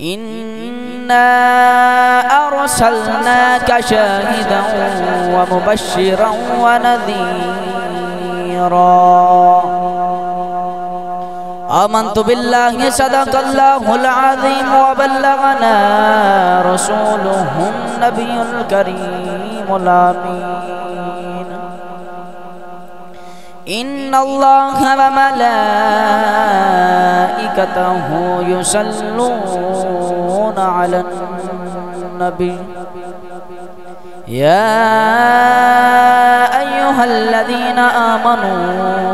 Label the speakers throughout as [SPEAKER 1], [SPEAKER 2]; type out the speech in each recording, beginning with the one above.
[SPEAKER 1] إنا أرسلناك شاهدا ومبشرا ونذيرا آمنت بالله صدق الله العظيم وبلغنا رسوله النبي الكريم الأمين إن الله وملائكته يصلون على النبي يا أيها الذين آمنوا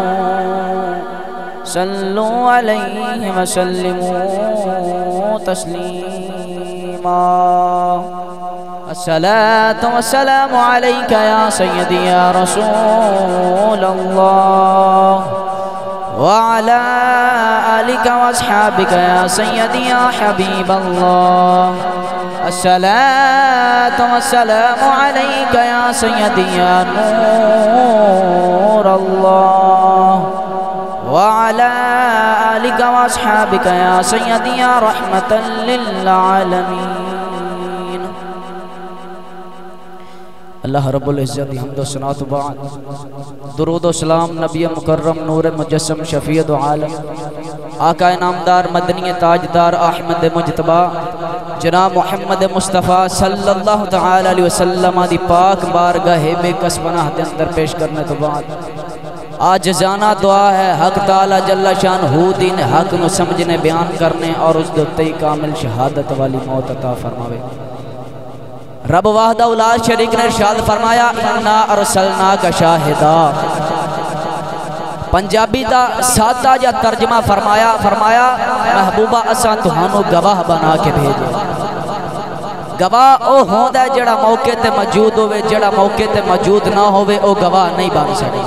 [SPEAKER 1] صلوا عليه وسلموا تسليما الصلاة والسلام عليك يا سيدي يا رسول الله وعلى آلك وأصحابك يا سيدي يا حبيب الله الصلاة والسلام عليك يا سيدي يا نور الله وعلى آلك وأصحابك يا سيدي يا رحمة للعالمين اللہ رب العزت حمد و ثنا و بعد درود و سلام نبی مکرم نور مجسم شفیع دو عالم آقا نامدار مدنی تاجدار احمد مجتبی جناب محمد مصطفیٰ صلی اللہ تعالی علیہ وسلم دی پاک بارگاہ بے کس پناہ دے اندر پیش کرنے تو بعد آجزانہ دعا ہے حق تعالی جل شانہ دین حق نو سمجھنے بیان کرنے اور اس دوتے کامل شہادت والی موت عطا فرماوے رب وحدہ لا شریک نے ارشاد فرمایا انا ارسلناک شاہدا پنجابی دا سادہ جا ترجمہ فرمایا محبوبہ اساں تہانو گواہ بنا کے بھیجے گواہ او ہوندا ہے جڑا موقع تے موجود ہوئے جڑا موقع تے موجود نہ ہوئے او گواہ نہیں بن سکے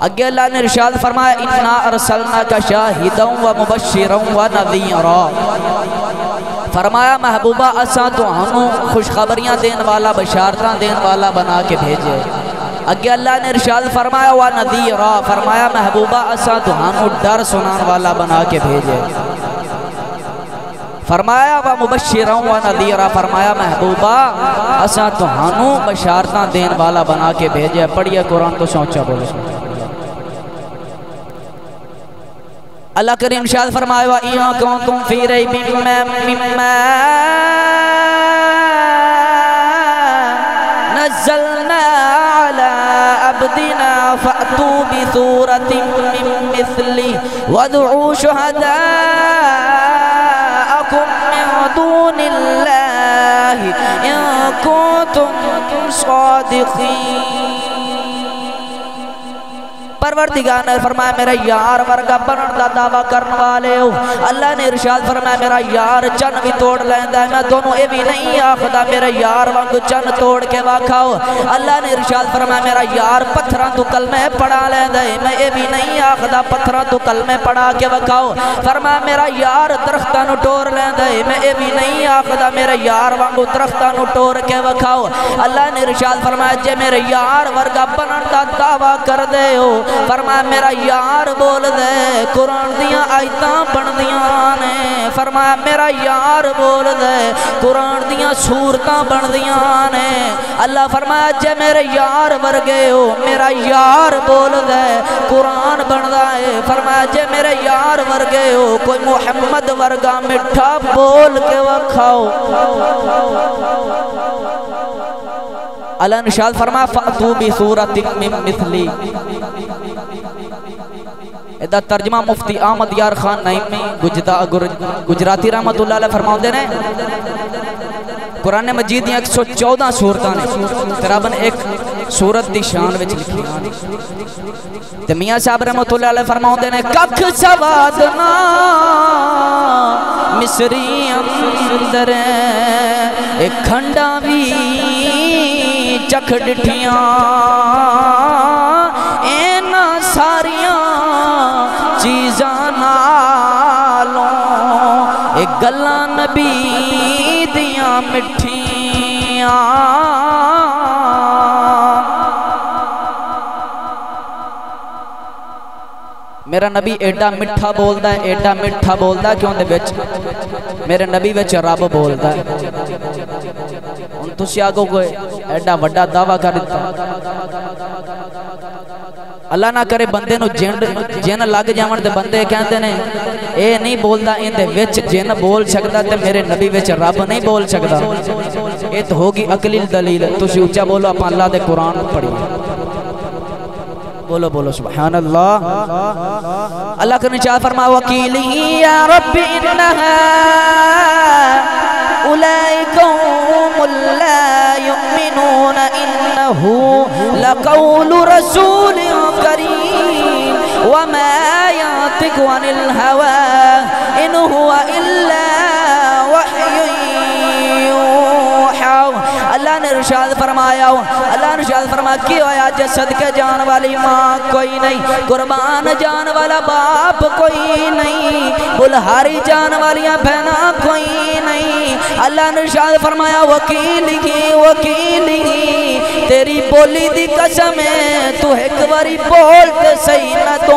[SPEAKER 1] اگے اللہ نے ارشاد فرمایا انا ارسلناک شاہدا و مبشرا و نذیرا فرمایا محبوبہ اساں تہانوں خوشخبریاں دین والا بشارتاں دین والا بنا کے بھیجے اگے اللہ نے ارشاد فرمایا و نذیرا فرمایا محبوبہ اساں تہانوں ڈر سنان والا بنا کے بھیجے فرمایا و مبشرا و نذیرا فرمایا محبوبہ اساں تہانوں بشارتاں دین والا بنا کے بھیجے پڑھیے قرآن تو سوچا بولے اللہ کریم ارشاد فرمایا وَإِن كُنتُمْ فِي رَيْبٍ مِّمَّا نَزَّلْنَا عَلَىٰ عَبْدِنَا فَأْتُوا بِسُورَةٍ مِّن مِّثْلِهِ وَادْعُوا شُهَدَاءَكُم مِّن دُونِ اللَّهِ إِن كُنتُمْ صَادِقِينَ پروردگار نے فرمایا میرا یار ورگا بنن دا دعویٰ کرنے والے ہو اللہ نے ارشاد فرمایا میرا یار چن بھی توڑ لیندہ ہے میں دونوں اے بھی نہیں آخدا میرا یار وانگو چن توڑ کے واکھاؤ اللہ نے ارشاد فرمایا میرا یار پتھران تو کلمہ پڑھا لیندہ ہے میں اے بھی نہیں آخدا پتھران تو کلمہ پڑھا کے واکھاؤ فرمایا میرا یار درختان ٹور لیندہ ہے میں اے بھی نہیں آخدا میرا یار وانگو درختان ٹور کے واکھاؤ اللہ نے ارشاد فرمایا جے میرے یار ورگا بنن دا دعویٰ کر دے ہو فرمایا میرا یار بول دے قرآن دیاں آیتاں بن دیاں نے فرمایا میرا یار بول دے قرآن دیاں سورتاں بن دیاں نے اللہ فرمایا جے میرے یار ورگے ہو میرا یار بول دے قرآن بن دائے فرمایا جے میرے یار ورگے ہو کوئی محمد ورگا مٹھا بول کے وکھاؤ اللہ نے ارشاد فرمایا فَأْتُوا بِسُورَةٍ مِّن مِّثْلِهِ ادھا ترجمہ مفتی احمد یار خان نائمی گجراتی رحمت اللہ علیہ فرماؤں دے نے قرآن مجید دی 114 سورتاں نے تقریباً ایک سورت دی شان وچ لکھی تے میاں صاحب رحمت اللہ علیہ فرماؤں دے نے ککھ سوادنا مصری اندر ایک کھنڈا بھی چکھ ڈٹھیاں اینا ساریاں چیزاں نالوں ایک گلاں نبی دیاں مٹھیاں میرا نبی ایڈا مٹھا بولدا ہے، ایڈا مٹھا بولدا ہے کہ اندے وچ میرے نبی وچ رب بولدا ہے۔ ہن تسی آگو کوئی ایڈا وڈا دعویٰ کر دیتا، اللہ نہ کرے بندے نو جن لگ جاون تے بندے کہندے نے اے نہیں بولدا، ان دے وچ جن بول سکدا تے میرے نبی وچ رب نہیں بول سکدا۔ اے تو ہوگی عقلی دلیل۔ تسی اونچا بولو، اپا اللہ دے قرآن پڑھیے، بولو بولو سبحان اللہ۔ اللہ کرنے چاہ فرما وکیلی یا رب انہا اولئک قوم لا یؤمنون انہو لقول رسول کریم وما ینطق عن الہوى ان هو الا وحی یوحی۔ اللہ نے ارشاد فرمایا، اللہ نے ارشاد فرمایا کی ہویا جسد کے جان والی ماں کوئی نہیں، قربان جان والا باپ کوئی نہیں، بلہاری جان والیاں بہنا کوئی نہیں۔ اللہ نے ارشاد فرمایا وکیلی تیری بولی دی قسم ہے، تو ایک باری بول تے صحیح نہ تو